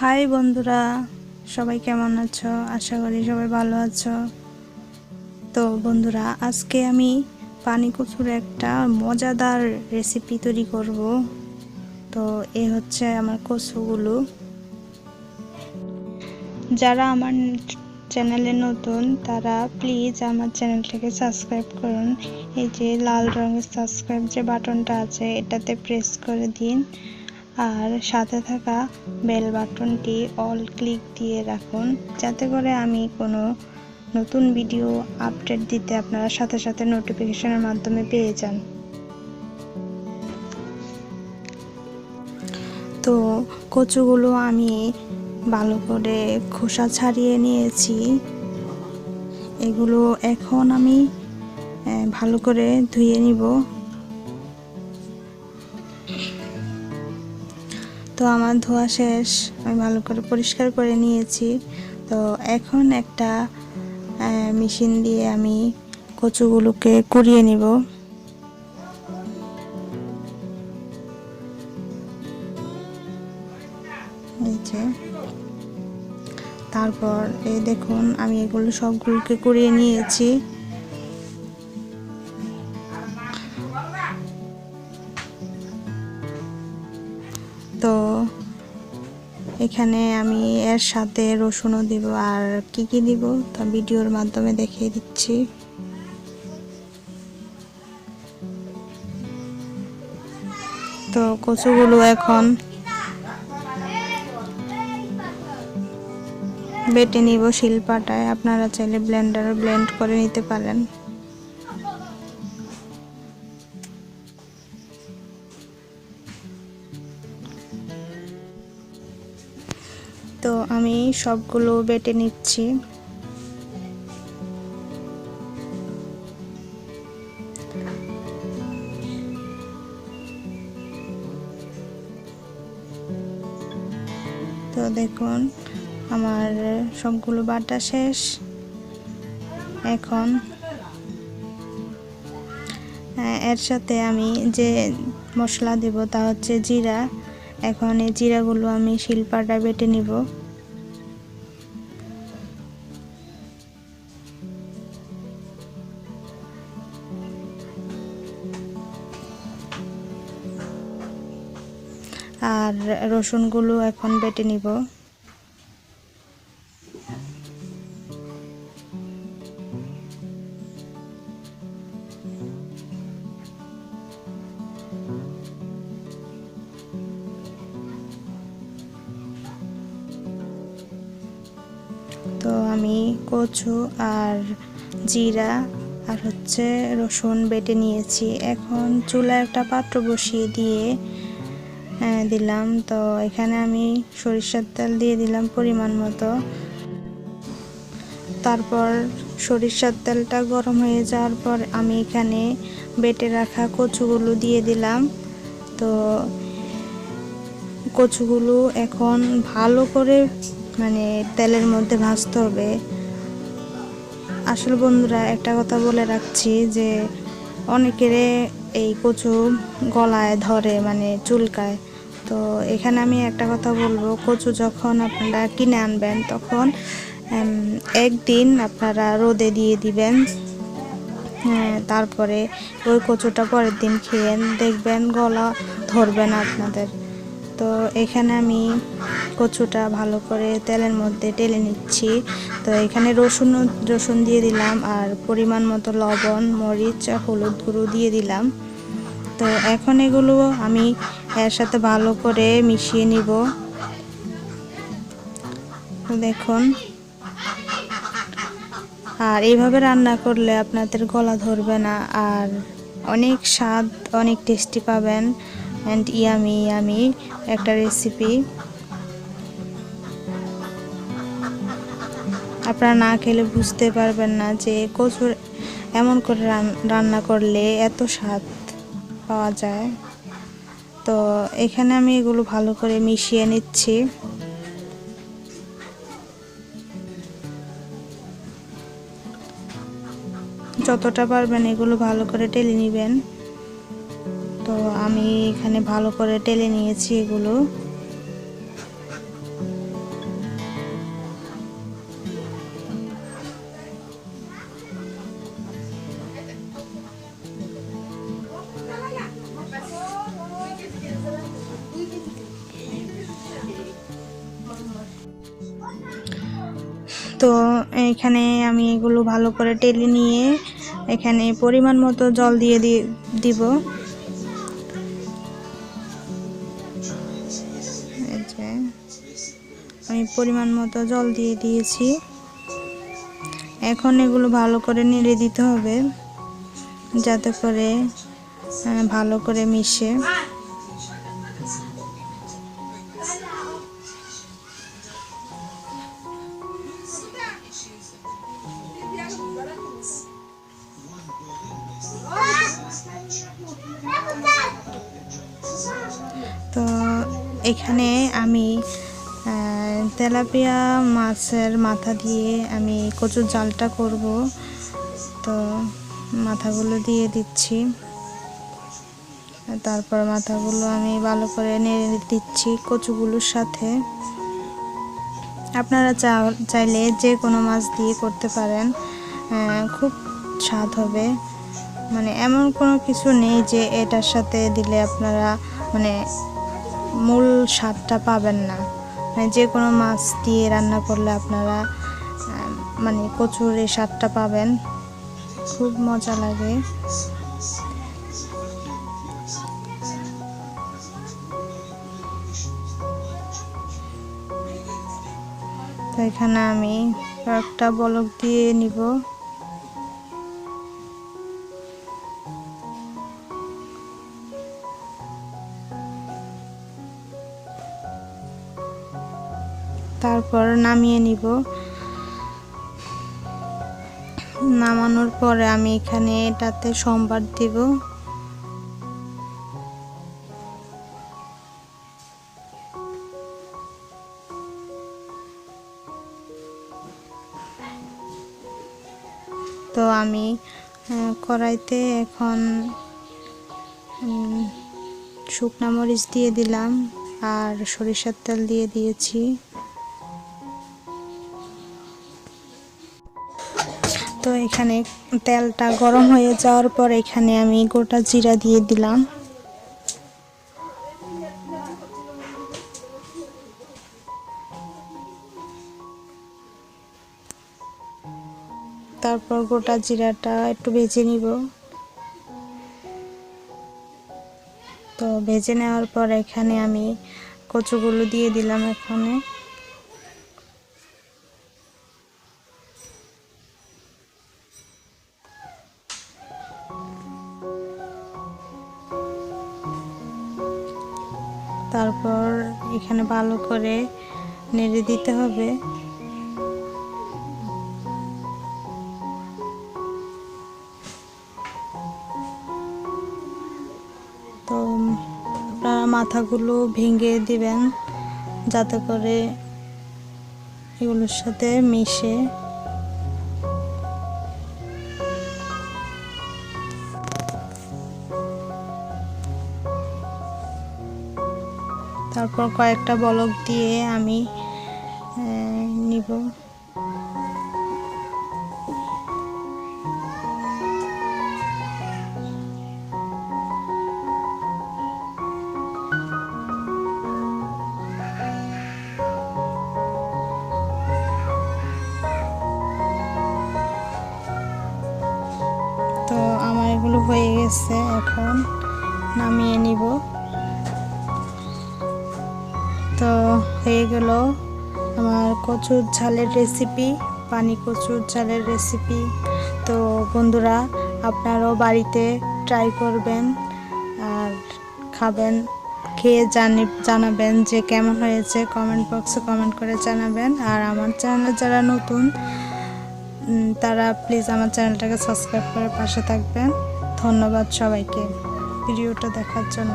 High বন্ধুরা, সবাই কেমন আছো? আশা করি সবাই ভালো আছো। তো বন্ধুরা, আজকে আমি পানি কচুর একটা মজাদার রেসিপি তৈরি করব। তো এই হচ্ছে আমার কচুগুলো। যারা আমার চ্যানেলে নতুন তারা প্লিজ আমার চ্যানেলটাকে সাবস্ক্রাইব করুন। এই যে লাল রঙের সাবস্ক্রাইব যে বাটনটা আছে এটাতে প্রেস করে দিন, আর সাথে থাকা বেল বাটনটি অল ক্লিক দিয়ে রাখুন, যাতে করে আমি কোনো নতুন ভিডিও আপডেট দিতে আপনারা সাথে সাথে নোটিফিকেশনের মাধ্যমে পেয়ে যান। তো কচুগুলো আমি ভালো করে খোসা ছাড়িয়ে নিয়েছি। এগুলো এখন আমি ভালো করে ধুয়ে নিব। তো আমার ধোয়া শেষ, আমি ভালো করে পরিষ্কার করে নিয়েছি। তো এখন একটা মেশিন দিয়ে আমি কচুগুলোকে কুড়িয়ে নিব। এই যে, তারপর এই দেখুন আমি এগুলো সবগুলোকে কুড়িয়ে নিয়েছি। তো এখানে আমি এর সাথে রসুনও দিব, আর কি কি দিব তা ভিডিওর মাধ্যমে দেখিয়ে দিচ্ছি। তো কচুগুলো এখন বেটে নিব শিলপাটায়, আপনারা চাইলে ব্লেন্ডারে ব্লেন্ড করে নিতে পারেন। তো আমি সবগুলো বেটে নিচ্ছি। তো দেখুন আমার সবগুলো বাটা শেষ। এখন এর সাথে আমি যে মশলা দেব তা হচ্ছে জিরা। এখন এই জিরাগুলো আমি শিলপাটায় বেটে নিব। আর রসুনগুলো এখন বেটে নিব। তো আমি কচু আর জিরা আর হচ্ছে রসুন বেটে নিয়েছি। এখন চুলায় একটা পাত্র বসিয়ে দিয়ে দিলাম। তো এখানে আমি সরিষার তেল দিয়ে দিলাম পরিমাণ মতো। তারপর সরিষার তেলটা গরম হয়ে যাওয়ার পর আমি এখানে বেটে রাখা কচুগুলো দিয়ে দিলাম। তো কচুগুলো এখন ভালো করে তেলের মধ্যে ভাজতে হবে। আসলে বন্ধুরা, একটা কথা বলে রাখছি যে অনেকের এই কচু গলায় ধরে, চুলকায়। তো এখানে আমি একটা কথা বলবো, কচু যখন আপনারা কিনে আনবেন তখন একদিন আপনারা রোদে দিয়ে দিবেন। তারপরে ওই কচুটা পরের দিন খেয়ে দেখবেন গলা ধরবে না আপনাদের। তো এখানে আমি কচুটা ভালো করে তেলের মধ্যে ঢেলে নিচ্ছি। তো এখানে রসুন দিয়ে দিলাম, আর পরিমাণ মতো লবণ, মরিচ, হলুদ গুঁড়ো দিয়ে দিলাম। তো এখন এগুলো আমি এর সাথে ভালো করে মিশিয়ে নিব। দেখুন, আর এইভাবে রান্না করলে আপনাদের গলা ধরবে না, আর অনেক স্বাদ, অনেক টেস্টি পাবেন। অ্যান্ড ইয়ামি একটা রেসিপি। আপনারা না খেলে বুঝতে পারবেন না যে কচুর এমন করে রান্না করলে এত স্বাদ পাওয়া যায়। তো এখানে আমি এগুলো ভালো করে মিশিয়ে নিচ্ছি। যতটা পারবেন এগুলো ভালো করে টেলে নেবেন। তো আমি এখানে ভালো করে টেলে নিয়েছি এগুলো। তো এখানে আমি এগুলো ভালো করে টেলে নিয়ে এখানে পরিমাণ মতো জল দিয়ে দিব। আমি পরিমাণ মতো জল দিয়ে দিয়েছি। এখন এগুলো ভালো করে নেড়ে দিতে হবে যাতে করে ভালো করে মিশে। তো এখানে আমি তেলাপিয়া মাছের মাথা দিয়ে আমি কচুর ঝালটা করব। তো মাথাগুলো দিয়ে দিচ্ছি, তারপর মাথাগুলো আমি ভালো করে নেড়ে দিচ্ছি কচুগুলোর সাথে। আপনারা চাইলে যে কোনো মাছ দিয়ে করতে পারেন, খুব স্বাদ হবে। মানে এমন কোনো কিছু নেই যে এটার সাথে দিলে আপনারা মানে মূল স্বাদটা পাবেন না। মানে যে কোনো মাছ দিয়ে রান্না করলে আপনারা মানে কচুর এই স্বাদটা পাবেন, খুব মজা লাগে। তো এখানে আমি একটা বলক দিয়ে নিব। তারপর নামিয়ে নিব। নামানোর পরে আমি এখানে এটাতে সম্বার দিব। তো আমি কড়াইতে এখন শুকনা মরিচ দিয়ে দিলাম আর সরিষার তেল দিয়ে দিয়েছি। তো এখানে তেলটা গরম হয়ে যাওয়ার পর এখানে আমি গোটা জিরা দিয়ে দিলাম। তারপর গোটা জিরাটা একটু ভেজে নিব। তো ভেজে নেওয়ার পর এখানে আমি কচুগুলো দিয়ে দিলাম। এখানে তারপর এখানে ভালো করে নেড়ে দিতে হবে। তো আপনারা মাথাগুলো ভেঙে দিবেন যাতে করে এগুলোর সাথে মিশে। তারপর কয়েকটা বলক দিয়ে আমি নিব। তো আমার এগুলো হয়ে গেছে, এখন নামিয়ে নিব। তো হয়ে গেল আমার কচুর ঝালের রেসিপি, পানি কচুর ঝালের রেসিপি। তো বন্ধুরা, আপনারাও বাড়িতে ট্রাই করবেন আর খাবেন, খেয়ে জানাবেন যে কেমন হয়েছে। কমেন্ট বক্সে কমেন্ট করে জানাবেন। আর আমার চ্যানেলে যারা নতুন তারা প্লিজ আমার চ্যানেলটাকে সাবস্ক্রাইব করে পাশে থাকবেন। ধন্যবাদ সবাইকে ভিডিওটা দেখার জন্য।